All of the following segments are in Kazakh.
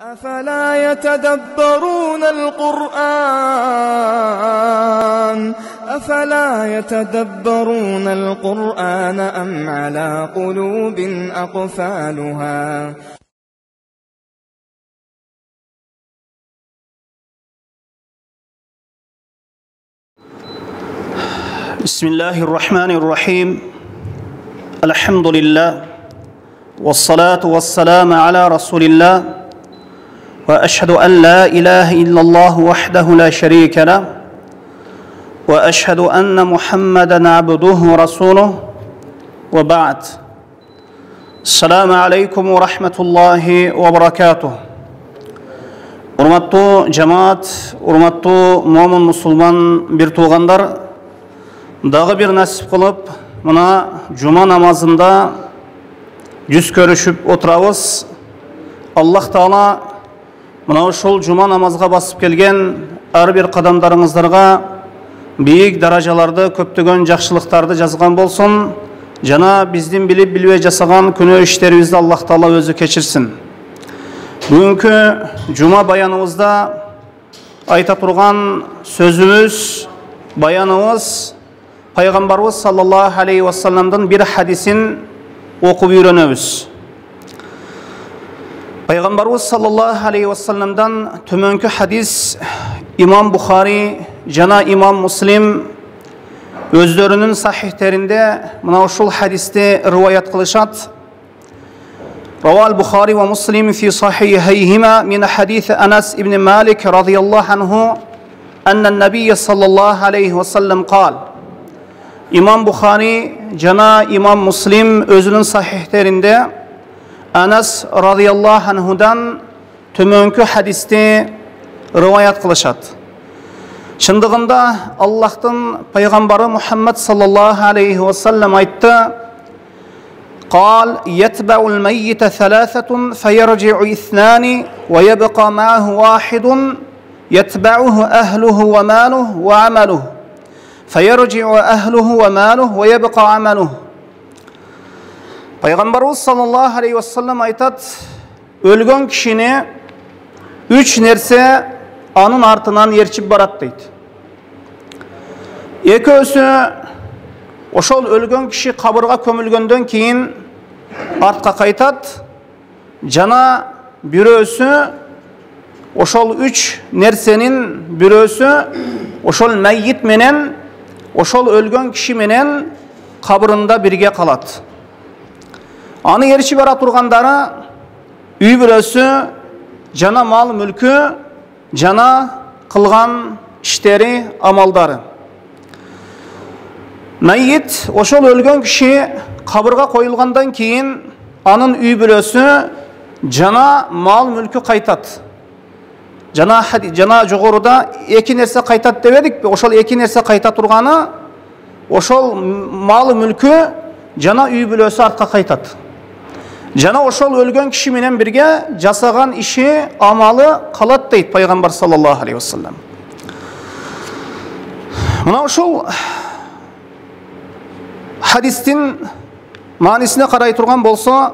أفلا يتدبرون القرآن أم على قلوب أقفالها بسم الله الرحمن الرحيم الحمد لله والصلاة والسلام على رسول الله وأشهد أن لا إله إلا الله وحده لا شريك له وأشهد أن محمدا عبده ورسوله وبعد السلام عليكم ورحمة الله وبركاته. Урматтуу жамаат, урматтуу момун мусулман бир туугандар, дагы бир насип кылып мына жума намазында жүз көрүшүп отурабыз. Аллах Таала мына ушул жума намазга басып келген ар бир кадамдарыңыздарга бийик даражаларды, көптөгөн жакшылыктарды жазган болсун. Жана биздин билип билбей жасаган күнөө иштерибизди Аллах Таала өзү кечирсин. Бүгүнкү жума баяныбызда айта турган сөзүбүз, баяныбыз Пайгамбарыбыз саллаллаху алейхи ва салламдын бир хадисин окуп үйрөнөбүз. Пайгамбарыбыз саллаллаху алейхи ва салламдан төмөнкү хадис имам Бухари жана имам Муслим өздөрүнүн сахихтеринде мына ушул хадисти риваят кылышат. Равал Бухари ва Муслим фи сахихайхима мин хадис Анас ибн Малик радийаллаху анху анна ан-набий саллаллаху алейхи ва саллам قال. İmam Bukhari jana İmam Muslim özünün sahihlerinde Anas radıyallahu anhudan tömönkü hadiste rivayet kılışat. Şındığında Allah'tan Peygamberı Muhammed sallallahu aleyhi ve sellem aytti. قال يتبع الميت ثلاثة فيرجع اثنان ويبقى معه واحد يتبعه أهله وماله وعمله فيرجع أهله وماله ويبقى عمله. Peygamberimiz sallallahu aleyhi ve sellem aytat, ölgön kişini üç nerse anın artından yerçip barat deydi. Ekөөsü oşol ölgön kişi kabırga kömülgöndön keyin artka kaytat, jana bирөөсү oşol üç nersenin bирөөсү oşol meyyit menen oşol ölgön kişi menen kabırında birge kalat. Anı yerçi bara turgandары үй bирөөсү, jana mal mülkü, jana kılgan işleri, amaldары. Meyyit oşol ölgön kişi kabırga koyulgandan keyin anın үй bирөөсү, jana mal mülkü kaytat. Jana jogoruda eki nerse kaytat debedik. Oşol eki nerse kayta turgаны, oşol mal mülkü, jana үй bирөөсү artka kaytat. Jana oşol ölgön kişi menen birge jasagan işi, amalı kalat deydi Peygamber sallallahu aleyhi ve sellem. Mına oşol hadistin manisine karay turgan bolsa,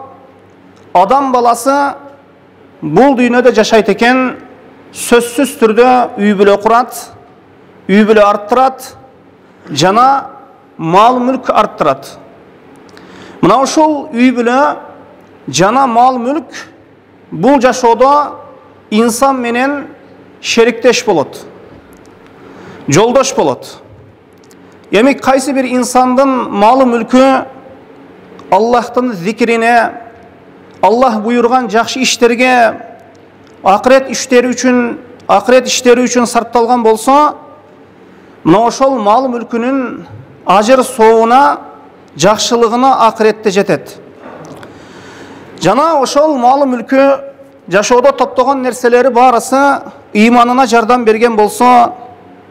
adam balası bul dünyada jaşayt eken, sözsüz türde үй бүлө kurat, үй бүлө arttırat, jana mal mülk arttırat. Mına oşol үй бүлө, jana mal mülk bul jaşoodо insan menen şerikteş bolot, joldoş bolot. Emek kayсы bir insandın malı mülkü Allah'tan zikrine, Allah buyurgan jakşı işlerge, ahiret işleri üçün sarptalgan bolsa, mına oşol mal mülkünün ajır soğuna, jakşılığına ahirette jetet. Jana oşol mal mülkü jaşoodо toptogon nerseleri barысы imanına jardam bergen bolsa,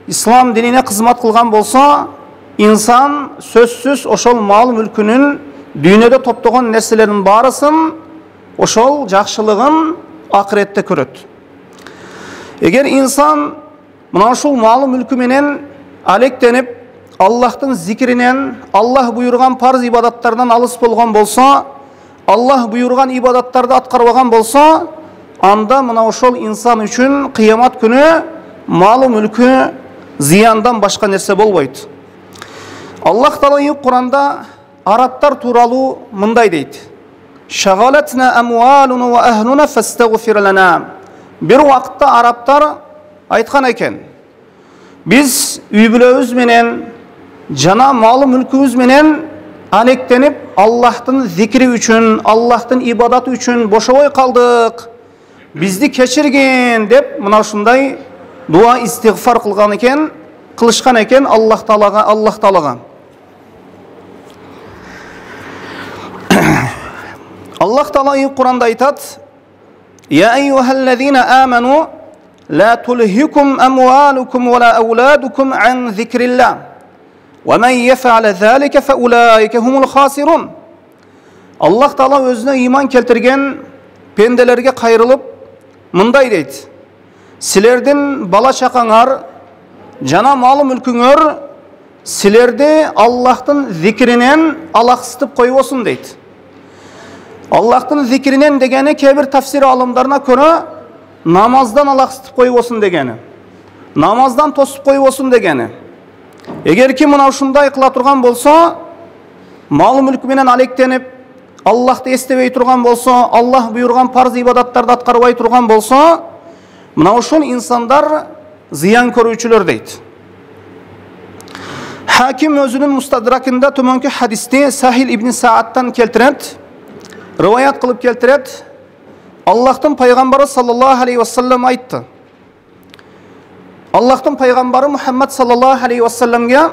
İslam dinine kızmat kılgan bolsa, insan sözsüz oşol mal mülkünün dünyada toptogon nerselerin barısın oşol jakşılığın ahirette köröt. Eğer insan mına uşul malı mülkü menen alektenip Allah'tan zikrinen, Allah buyurgan farz ibadatlardan alыс bolgan bolsa, Allah buyurgan ibadatlarda atkarbagan bolsa, анда мына ошол инсан үчүн кыямат күнү малы мүлкү зыяндан башка нерсе болбойт. Аллах Таала Куранда арабтар тууралуу мындай дейт: "Шагалатна амвалуна ва ахлуна фастагфир лана." Бир вакытта арабтар айткан экен: "Биз үй бүлөбүз менен жана малы мүлкүбүз менен алектенип, Аллахтын зикри үчүн, Аллахтын ибадаты үчүн бошобой калдык. Бизди кечиргин" деп мына ушундай дуа истигфар кылган экен, кылышкан экен Аллах Таалага. Аллах Таала Куранда айтат: "Я айюхаллазина аману ла тулхикум амвалукум ва ла ауладукум ан зикриллах. Ва ман яф'ал залика фа улайка хумул хасирун." Аллах Таала өзүнө иман келтирген пенделерге кайрылып мындай дейт: "Силердин бала чакаңар жана малы мүлкүңөр силерди Аллахтын зикринен алаксытып койбосун" дейт. Аллахтын зикринен дегени кебир тафсир алымдарына көрө намаздан алаксытып койбосун дегени, намаздан тосуп койбосун дегени. Эгер ким мына ушундай кыла турган болсо, малы мүлкү менен алектенип, Аллахты эстебей турган болсо, Аллах буйрган парз ибадаттарды аткарбай турган болсо, мына ошол инсандар зыян көрүүчүлөр дейт. Хаким өзүнүн Мустадракында төмөнкү хадисти Сахил ибн Саадтан келтирет, риваят кылып келтирет. Аллахтын пайгамбары саллаллаху алейхи вассалам айтты. Аллахтын пайгамбары Мухаммад саллаллаху алейхи вассаламга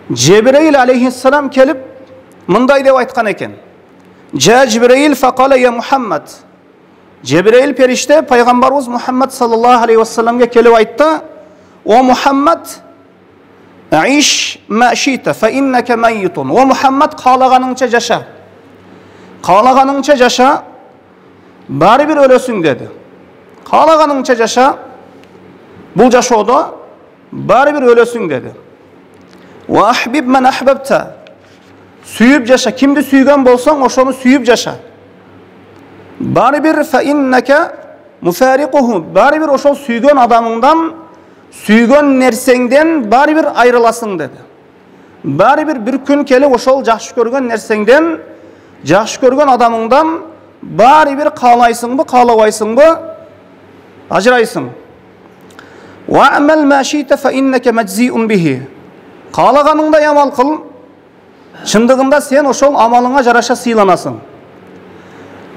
Жебреил алейхиссалам келип мындай деп айткан экен: "Жа Жибреил факала я Мухаммад." Жебреил периште пайгамбарыбыз Мухаммад саллаллаху алейхи вассаламга келип айтты: "О Мухаммад, аиш ма шита фа иннака майитун." О Мухаммад, каалаганыңча жаша. Каалаганыңча жаша, баары бир өлөсүң деди. Каалаганыңча жаша, бул жашоодо баары бир өлөсүң деди. Ва ахбиб ман ахбабта. Сүйүп жаша, кимди сүйгөн болсоң, ошону сүйүп жаша. Баары бир фа иннака муфарикуху. Баары бир ошол сүйгөн адамыңдан, сүйгөн нерсеңден баары бир айрыласың деди. Баары бир күн келип ошол жакшы көргөн нерсеңден, жакшы көргөн адамыңдан баары бир каалайсыңбы, каалабайсыңбы, ажырайсың. Ва амал ма шита фа иннака маджзиун бихи. Каалаганыңдай амал кыл, чындыгында сен ошол амалыңа жараша сыйланасың.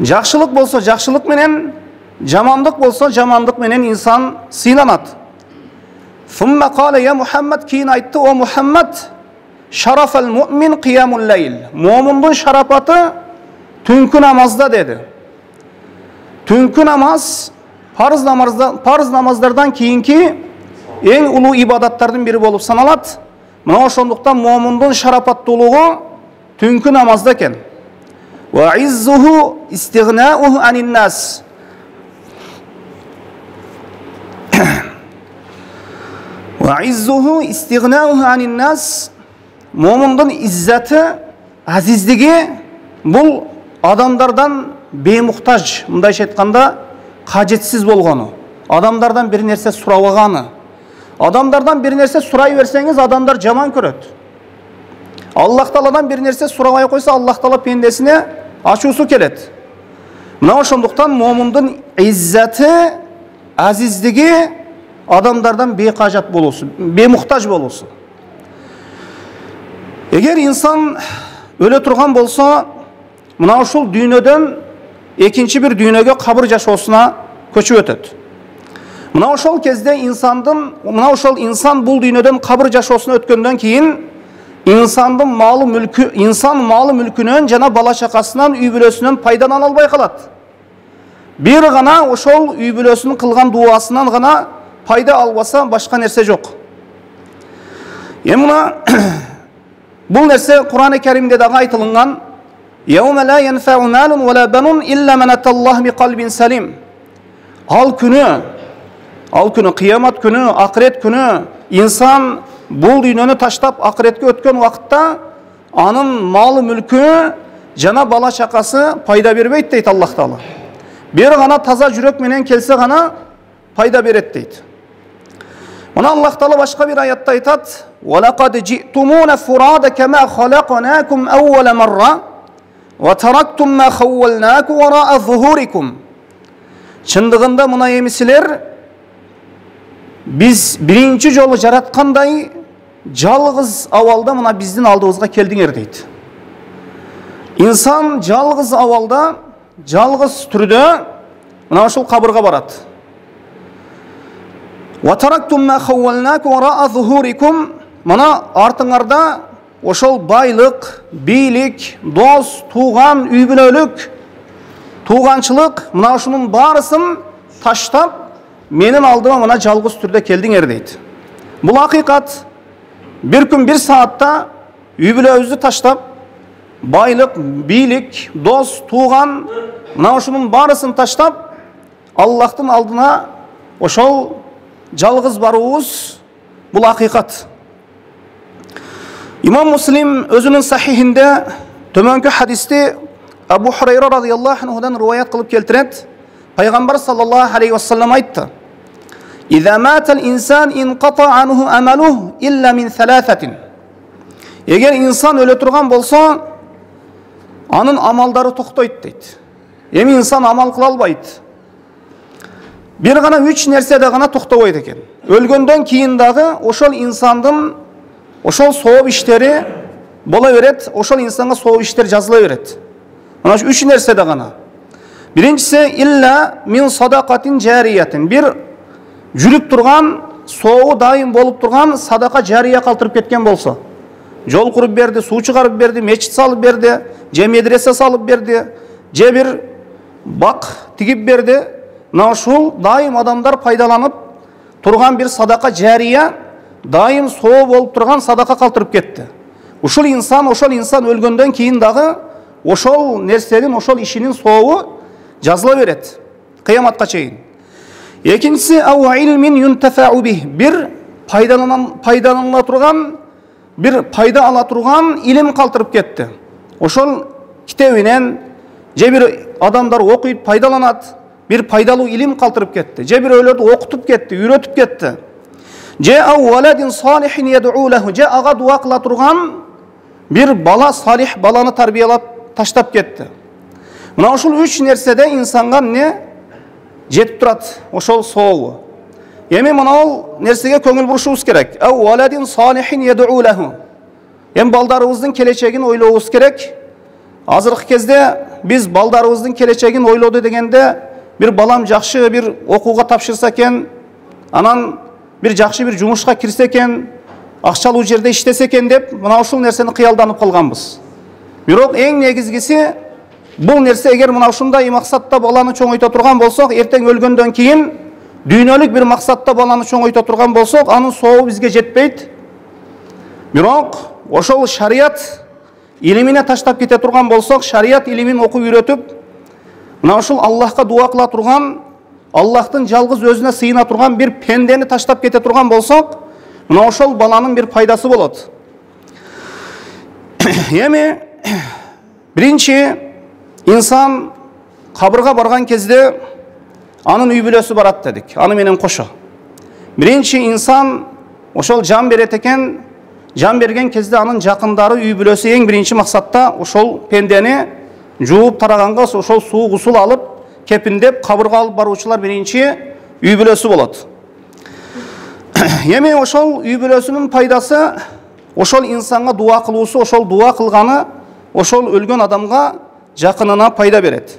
Жакшылык болсо жакшылык менен, жамандык болсо жамандык менен инсан сыйланат. Сумма кала я Мухаммад, кийин айтты: "О Мухаммад, шарафал муъмин қиямул лейл." Момундун шарапаты түнкү намазда деди. Түнкү намаз парыз намаздардан кийинки эң улуу ибадаттардын бири болуп саналат. Мына ошондуктан момундун шарапаттуулугу түнкү намазда экен. Ва иззуху истигнауху анин нас. Ва иззуху истигнауху анин нас. Момундун иззати, азиздиги бул адамдардан беймуктаж, мындайча айтканда кажетсиз болгону, адамдардан бир нерсе сурабаганы. Адамдардан бир нерсе сурай берсеңиз, адамдар жаман көрөт. Аллах Тааладан бир нерсе сурабай койсо, Аллах Таала пендесине ачуусу келет. Мына ошондуктан момундун иззати, азиздиги адамдардан бейкажат болуусу, беймуктаж болуусу. Эгер инсан өлө турган болсо, мына ушул дүйнөдөн экинчи бир дүйнөгө кабыр жашоосуна көчүп өтөт. Мына ошол кезде инсан бул дүйнөдөн кабыр жашоосуна өткөндөн кийин инсан малы мүлкүнөн жана бала чакасынан, үй бүлөсүнөн пайдалана албай калат. Бир гана ошол үй бүлөсүнүн кылган дуасынан гана пайда албаса, башка нерсе жок. Мына бул нерсе Кур'ан-ы Каримде дагы айтылган: "Яума ла янфау малун ва ла банун илля ман аталлах би калбин салим." Ал күнү, кыямат күнү, акырет күнү, инсан бул дүйнөнү таштап акыретке өткөн убакытта анын малы мүлкү жана бала чакасы пайда бербейт дейт Аллах Таала. бері ғана таза жүрек менен келсе ғана пайда береді дейді. Мына Аллах Тағала башқа бір аятта айтады: وَلَقَدْ جِئْتُمُونَ فُرَادَ كَمَا خَلَقْنَاكُمْ أَوَّلَ مَرَّةٍ وَتَرَكْتُمْ مَا خَوَّلْنَاكُمْ وَرَاءَ ظُهُورِكُمْ. Шындығында мына емесілер біз бірінші жолы жаратқандай жалғыз авалда мына біздің алдымызға келдіңер дейді. Инсан жалғыз авалда, жалғыз түрде мына ошол қабырға барады. وَتَرَكْتُمْ مَا خَوَّلْنَاكُمْ وَرَاءَ ظُهُورِكُمْ. Мына артыңарда ошол байлық, бийлик, дос, туған, үй бүлөлүк, туғаншылық, мына ошонун барысын таштап, менің алдыма мына жалғыз түрде келдіңер дейді. Бұл ақиқат. Bir күн bir саатта үй бүлөбүздү таштап, байлық, бийлик, дос, туған, мына ошонун барысын таштап, Аллахтын алдына ошол жалғыз баруыбыз бұл ақиқат. Имам Муслим өзінің сахихинде төменгі хадисте Абу Хурайра радияллаху анхудан риwayat қылып келтіреді. Пайғамбар саллаллаху алейхи вассалам айтты: إذا مات الإنسان انقطع عنه أمله إلا من ثلاثة. Егер инсан өле тұрған болса, анын амалдары тоқтайды дейді. Эми инсан амал қыла албайды. Bir ғана үч нерседе ғана тоқтабайды екен. Өлгөндөн кийин дагы ошол инсандын ошол сооп иштери бола берет, ошол инсанга сооп иштер жазыла берет. Мына үч нерседе ғана. Биринчиси илля мин садақатин жариятин. Bir жүрүп турган, соогу дайым болуп турган садака жария калтырып кеткен болсо. Жол куруп берди, суу чыгарып берди, мечит салып берди, же медресе салып берди, же бир бак тигип берди. Мына ушул дайым адамдар пайдаланып турган бир садака жария, дайым соо болуп турган садака калтырып кетти. Ушул инсан өлгөндөн кийин дагы ошол нерсенин, ошол ишинин соогу жазыла берет кыяматка чейин. Экинчиси ау илмин юнтафау бих. Bir пайдаланыла турган, bir пайда ала турган илим калтырып кетти. Ошол китебинен же бир адамдар окуйт, пайдаланат, bir пайдалуу илим калтырып кетти. Же бирөөлөрдү окутуп кетти, үйрөтүп кетти. Же ау валадин салихин yad'u lahu. Же ага дуа кыла турган bir бала, салих баланы тарбиялап таштап кетти. Мына ушул үч нерседе инсанга эмне жетип турат, ошол соогу. Эми мына нерсеге көңүл бурушубуз керек. Ау валадин салихин yad'u lahu. Эми балдарыбыздын келечегин ойлообуз керек. Азыркы кезде биз балдарыбыздын келечегин ойлоду дегенде, bir балам жакшы bir окууга тапшырса экен, анан bir жакшы bir жумушка кирсе экен, акчалуу жерде иштесе экен деп, мына ушул нерсени кыялданып калганбыз. Бирок эң негизгиси бул нерсе эгер мына ушундай максатта баланы чоңойто турган болсок, эртең өлгөндөн кийин дүйнөлүк bir максатта баланы чоңойто турган болсок, анын соогу бизге жетпейт. Бирок ошол шарият илимине таштап кете турган болсок, шарият илимин окуп үйрөтүп, мына ушул Аллахка дуа кыла турган, Аллахтын жалгыз өзүнө сыйына турган bir пендени таштап кете турган болсок, мына ошол баланын bir пайдасы болот. Эми биринчи инсан кабырга барган кезде анын үй бүлөсү барат дедик, аны менен кошо. Биринчи инсан ошол жан берет экен, жан берген кезде анын жакындары, үй бүлөсү эң биринчи максатта ошол пендени жууп тараганга ошол суу гусул алып, кепиндеп кабырга алып баруучулар биринчи үй бүлөсү болот. Эми ошол үй бүлөсүнүн пайдасы ошол инсанга дуа кылуусу, ошол дуа кылганы ошол өлгөн адамга, жакынына пайда берет.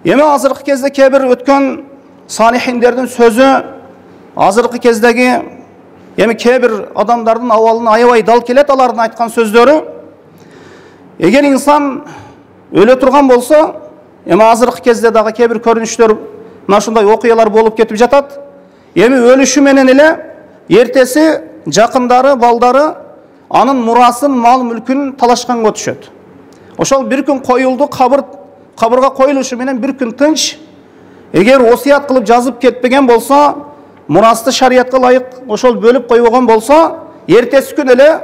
Эми азыркы кезде кээ бир өткөн салихиндердин сөзү, азыркы кездеги эми кээ бир адамдардын абалына аябай дал келет, алардын айткан сөздөрү. Эгер инсан өлө турган болсо, эми азыркы кезде дагы кээ бир көрүнүштөр, мына ушундай окуялар болуп кетип жатат. Эми өлүшү менен эле эртеси жакындары, балдары анын мурасын, мал мүлкүн талашканга түшөт. Ошол bir күн коюлду, кабырга коюлушу менен bir күн тынч. Эгер осуят кылып жазып кетпеген болсо, мурасты шариятка ылайык ошол бөлүп койбогон болсо, эртеси күн эле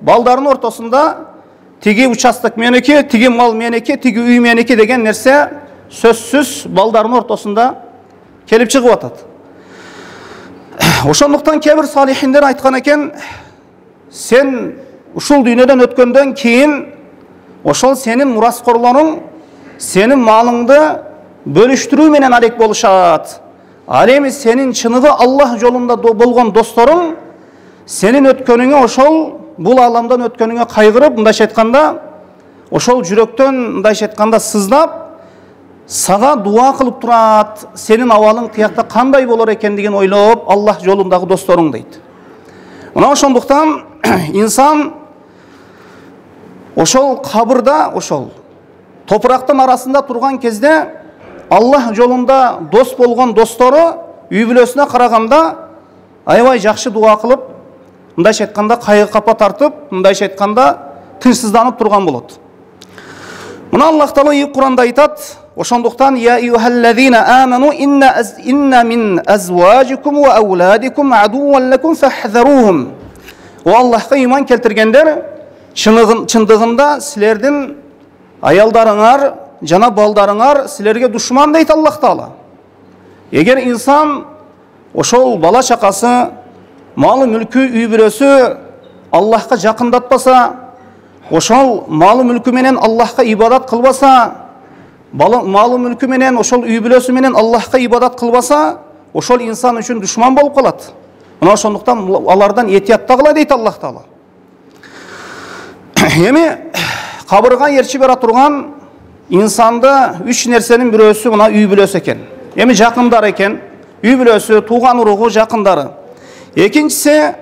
балдардын ортосунда тиги участок меники, тиги мал меники, тиги үй меники деген нерсе сөзсүз балдардын ортосунда келип чыгып атат. Ошондуктан кээ-бир салихиндер айткан экен, сен ушул дүйнөдөн өткөндөн кийин ошол сенин мураскорлоруң сенин малыңды бөлүштүрүү менен алек болушат. Ал эми сенин чыныгы Аллах жолунда болгон досторуң сенин өткөнүңө ошол бул аламдан өткөнүңө кайгырып, мындайча айтканда, ошол жүрөктөн мындайча айтканда сыздап, сага дуа кылып турат, сенин абалың тиякта кандай болор экендигин ойлоп, Аллах жолундагы досторуң дейт. Мына ошондуктан инсан ошол кабырда, ошол топурактын арасында турган кезде Аллах жолунда дос болгон достору үй бүлөсүнө караганда аябай жакшы дуа кылып, мындайча айтканда кайгы капа тартып, мындайча айтканда тынчсызданып турган болот. Мына Аллах Таала Кур'анда айтат: ошондуктан я аyyuhallazina amanu inna min azwajikum wa auladikum aduwwan lakum fahdharuhum. О Аллахка иман келтиргендер, чындыгында силердин аялдарыңар жана балдарыңар силерге душман дейт Аллах Таала. Эгер инсан ошол бала чакасы, малы мүлкү, үй бүлөсү Аллахка жакындатпаса, ошол малы мүлкү менен Аллахка ибадат кылбаса, малы мүлкү менен ошол үй бүлөсү менен Аллахка ибадат кылбаса, ошол инсан үчүн душман болуп калат. Мына ошондуктан алардан этияттагыла дейт Аллах Таала. Эми кабырга ээрчи бара турган инсанды үч нерсенин бирөөсү мына үй бүлөсү экен. Эми жакындар экен, үй бүлөсү, тууган уругу, жакындары. Экинчиси,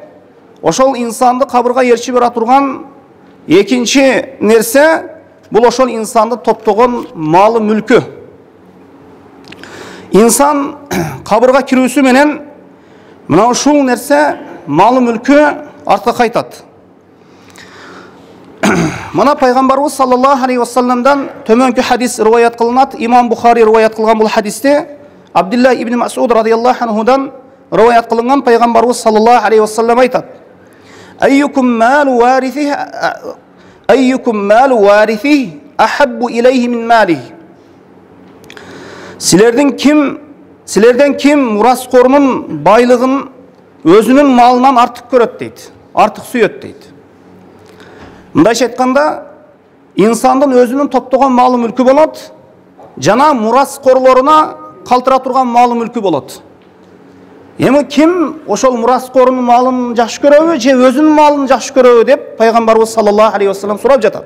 ошол инсанды кабырга ээрчи бара турган экинчи нерсе бул ошол инсанды топтогон малы мүлкү. Инсан кабырга кирүүсү менен мына ушул нерсе малы мүлкү артка кайтат. Мына пайгамбарыбыз саллаллаху алейхи вассаламдан төмөнкү хадис риваят кылынат. Имам Бухари риваят кылган бул хадисте Абдулла ибн Мас'уд радияллаху анхудан риваят кылынган. Пайгамбарыбыз саллаллаху алейхи вассалам айтат: Айюкум малу варифи ахаббу илейхи мин малихи. Силерден ким мураскорунун байлыгын өзүнүн малынан артык көрөт дейт, артык сүйөт дейт. Мындайча айтканда, инсандын өзүнүн топтогон малы мүлкү болот, жана мураскорлоруна калтыра турган малы мүлкү болот. Эми ким ошол мураскорунун малын жакшы көрөбү же өзүнүн малын жакшы көрөбү деп пайгамбарыбыз саллаллаху алейхи вассалам сурап жатат.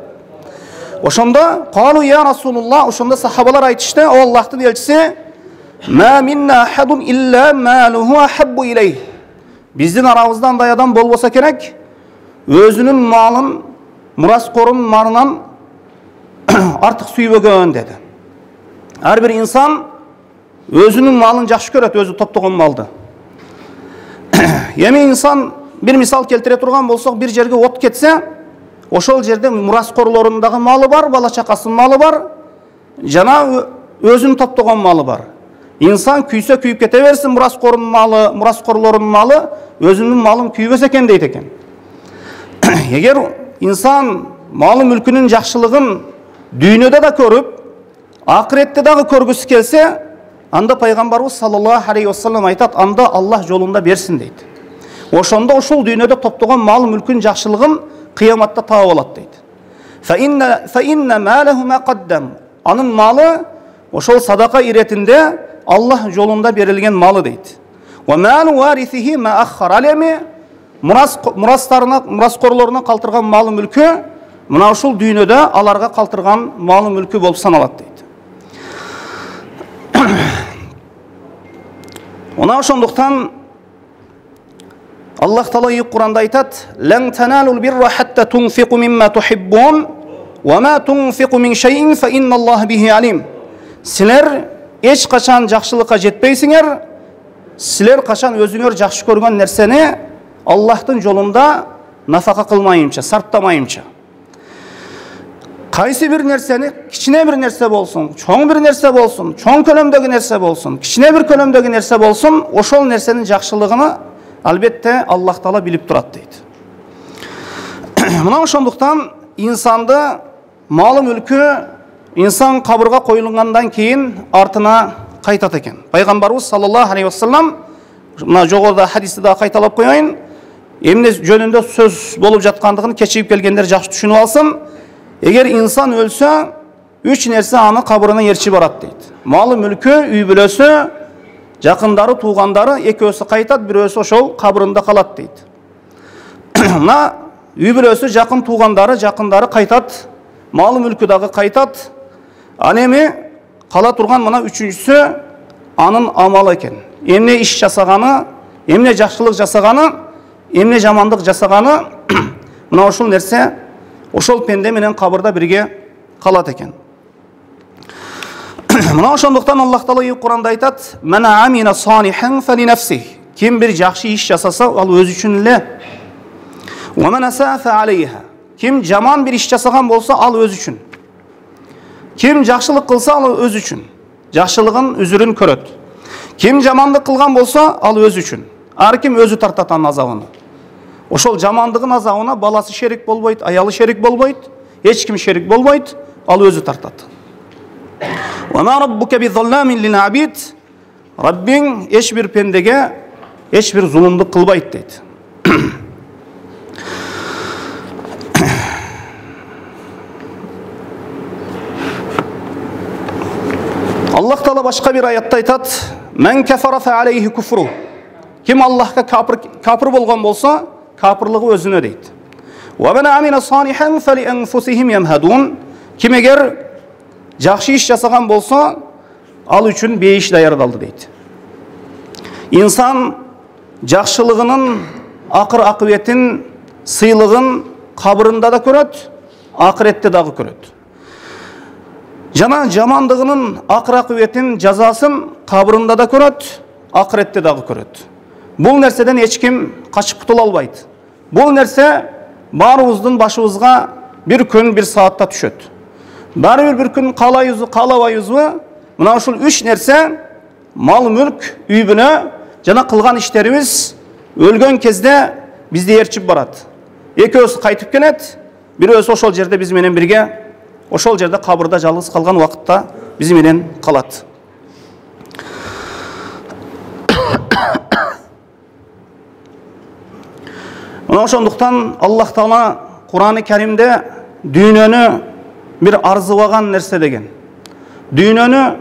Ошондо калу я Расулуллах, ошондо сахабалар айтышты: о Аллахтын элчиси, ма минна ахадун илля малуху ахаббу илейх. Биздин арабызда андай адам болбосо керек, өзүнүн малын мураскорунун малынан артык сүйбөгөн деди. Ар бир инсан өзүнүн малын жакшы көрөт, өзү топтогон малды. Эми инсан бир мисал келтире турган болсок, бир жерге от кетсе, ошол жерде мураскорлорундагы малы бар, бала чакасынын малы бар, жана өзүнүн топтогон малы бар. Инсан күйсө күйүп кете берсин, мураскорлорунун малы өзүнүн малын күйбөс экен дейт экен. Эгер инсан малы мүлкүнүн жакшылыгын дүйнөдө да көрүп, акыретте дагы көргүсү келсе, анда пайгамбарыбыз саллаллаху алейхи вассалам айтат: анда Аллах жолунда берсин дейт. Ошондо ушул дүйнөдө топтогон малы мүлкүнүн жакшылыгын кыяматта таап алат дейт. Фа инна малаху ма каддам. Анын малы ошол садака иретинде Аллах жолунда берилген малы дейт. Ва малу варисихи ма аххар. Ал эми мураскорлоруна калтырган малы мүлкү мына ушул дүйнөдө аларга калтырган малы мүлкү болуп саналат дейт. Мына ошондуктан Аллах Таала Кур'анда айтат: "Лан таналул бирра хатта тунфиqu мимма тухиббун, ва ма тунфиqu мин шайин фа инналлаха бихи алим." Силер эч качан жакшылыкка жетпейсиңер, силер качан өзүңөр жакшы көргөн нерсени Аллахтын жолунда нафака кылмайынча, сарптамайынча. Кайсы бир нерсени, кичине бир нерсе болсун, чоң бир нерсе болсун, чоң көлөмдөгү нерсе болсун, кичине бир көлөмдөгү нерсе болсун, ошол нерсенин жакшылыгыны албетте Аллах Таала билип турат дейт. Мына ошондуктан инсанды малы мүлкү инсан қабырға қойылғандан кейін артына қайтады екен. Пайғамбарымыз саллаллаху алейхи уассалам, мына жоғарыда хадисті да қайталап қояйын, емне жөнінде сөз болып жатқандығын кешігіп келгендер жақсы түсініп алсын. Егер инсан өлсе, үш нәрсе аны қабырына ертіп барады дейді. Малы мүлкі, үй бүлесі, жақындары, туғандары, екеуісі қайтады, біреусі ошол қабырында қалады дейді. Мына үй бүлесі, жақын туғандары, жақындары қайтады, малы мүлкі дағы қайтады. Анеме қала тұрған мына үшіншісі анын амалы екен. Емне іш жасағаны, емне жақсылық жасағаны, емне жамандық жасағаны, мына ошол нәрсе ошол пенде менен қабырда бірге қалады екен. Мына ошондуктан Аллах Таала Құранда айтады: "Мана амина салихан фали нафсих." Ким бір жақсы иш жасаса, ал өзі үшін эле. "Ва ман асафа алейха." Ким жаман бір иш жасаған болса, ал өзі үшін. Ким жақсылық қылса, ал өзі үшін. Жақсылығын үзүрүн көрөт. Ким жамандық қылған болса, ал өзі үшін. Ар ким өзі тартат анын азабын. Ошол жамандығын азабына баласы шерик болбойт, аялы шерик болбойт, эч ким шерик болбойт, ал өзі тартат. "Ва ма раббука бизалламин лил абид." Раббиң эч бир пендеге эч бир зулумдук кылбайт дейт. Аллах Таала башка бир аятта айтат: "Мен кафара фа алейхи куфру." Ким Аллахка капыр болгон болса, капырлыгы өзүнө дейт. "Ва мен амина салихан фали анфусихим ямхадун." Ким эгер жакшы иш жасаган болса, ал үчүн бейиш даярдалды дейт. Инсан жакшылыгынын акыр акыбетін, сыйлыгын кабырында да көрөт, акыретте дагы көрөт. Жана жамандығының акыр акыбетін, жазасын кабырында да көрөт, акыретте дагы көрөт. Бул нерседен эч ким качып кутула албайт. Бул нерсе баарыбыздын башыбызга бир күн, бир саатта түшөт. Баары бир күн каалайбызбы, каалабайбызбы, мына ушул үч нерсе: мал, мүлк, үй бүлө жана кылган иштерибиз өлгөн кезде бизди ээрчип барат. Экөөсү кайтып келет, бирөөсү ошол жерде биз менен бирге, ошол жерде кабырда жалгыз калган убакытта биз менен калат. Мына ошондуктан Аллах Таала Кур'ан-ы Каримде дүйнөнү бир арзыбаган нерсе деген. Дүйнөнү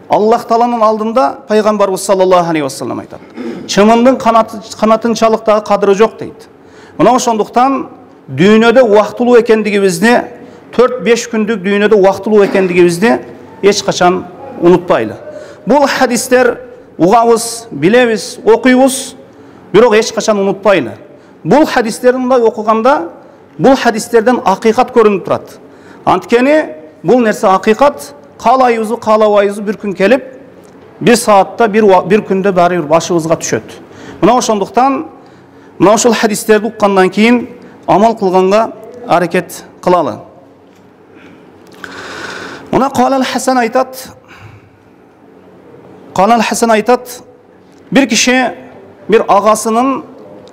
Аллах Тааланын алдында Пайгамбарыбыз саллаллаху алейхи вассалам айтат: "Чымындын канатын чалыктагы кадыры жок" дейт. Мына ошондуктан дүйнөдө убактылуу экендигибизди, 4-5 күндүк дүйнөдө убактылуу экендигибизди эч качан унутпайлы. Бул хадистер угабыз, билебиз, окуйбуз, бирок эч качан унутпайлы. Бул хадистерди мындай окуганда, бул хадистерден акыйкат көрүнүп турат. Анткени бул нерсе акыйкат, каалайбызбы, каалабайбызбы, бир күн келип, бир саатта, бир күндө баары бир башыбызга түшөт. Мына ошондуктан мына ошол хадистерди уккандан кийин амал кылганга аракет кылалы. Мына Калал Хасан айтат, бир киши бир агасынын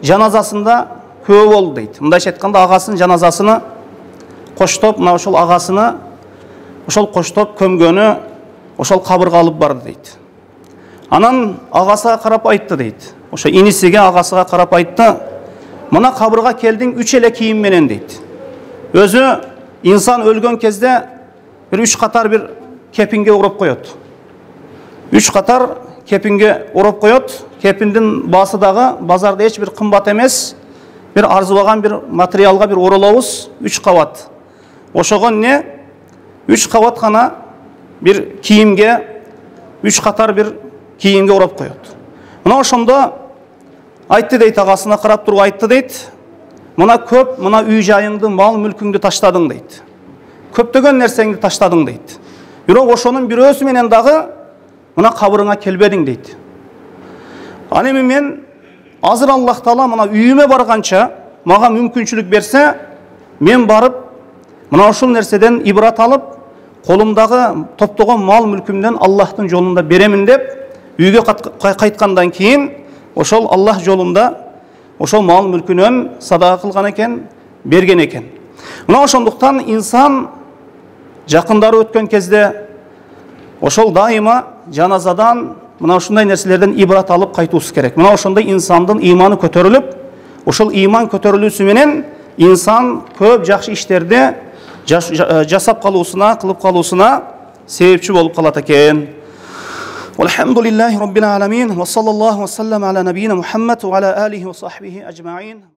жаназасында күбө болду дейт. Мындайча айтканда, агасынын жаназасыны коштоп, мына ошол агасыны ошол коштоп көмгөнү ошол кабырга алып барды дейт. Анан агасыга карап айтты дейт. Ошо инисиге, агасыга карап айтты: "Мына кабырга келдиң 3 эле кийим менен" дейт. Өзү инсан өлгөн кезде бир 3 катар бир кепинге уруп коёт. 3 катар кепинге уруп коёт. Кепиндин басы дагы базарда эч бир кымбат эмес, бир арзыбаган бир материалга бир оролобуз, 3 кабат. Ошого не 3 кабат гана бир кийимге, 3 катар бир кийимге уруп коёт. Мына ошондо айтты дейт, агасына карап туруп айтты дейт: "Мына көп, мына үй жайыңды, мал мүлкүңдү таштадың" дейт. Көптөгөн нерсеңди таштадың дейт. Бирок ошонун бирөөсү менен дагы мына кабырыңа келбедиң дейт. Ал эми мен азыр Аллах Таала мына үйүмө барганча мага мүмкүнчүлүк берсе, мен барып мына ушул нерседен ибрат алып, колумдагы топтогон мал мүлкүмдөн Аллахтын жолунда беремин деп, үйгө кайткандан кийин ошол Аллах жолунда ошол мал мүлкүнөн садака кылган экен, берген экен. Мына ошондуктан инсан жақындары өткен кезде ошол дайыма жаназадан мына ушундай нерселерден ибрат алып кайтуубуз керек. Мына ошондой инсандын иманы көтөрүлүп, ошол иман көтөрүлүүсү менен инсан көп жакшы иштерди жасап калуусуна, кылып калуусуна себепчи болуп калат экен. Walhamdulillahi rabbil alamin wa sallallahu wa sallam ala nabiyyina Muhammad wa ala alihi wa sahbihi ajma'in.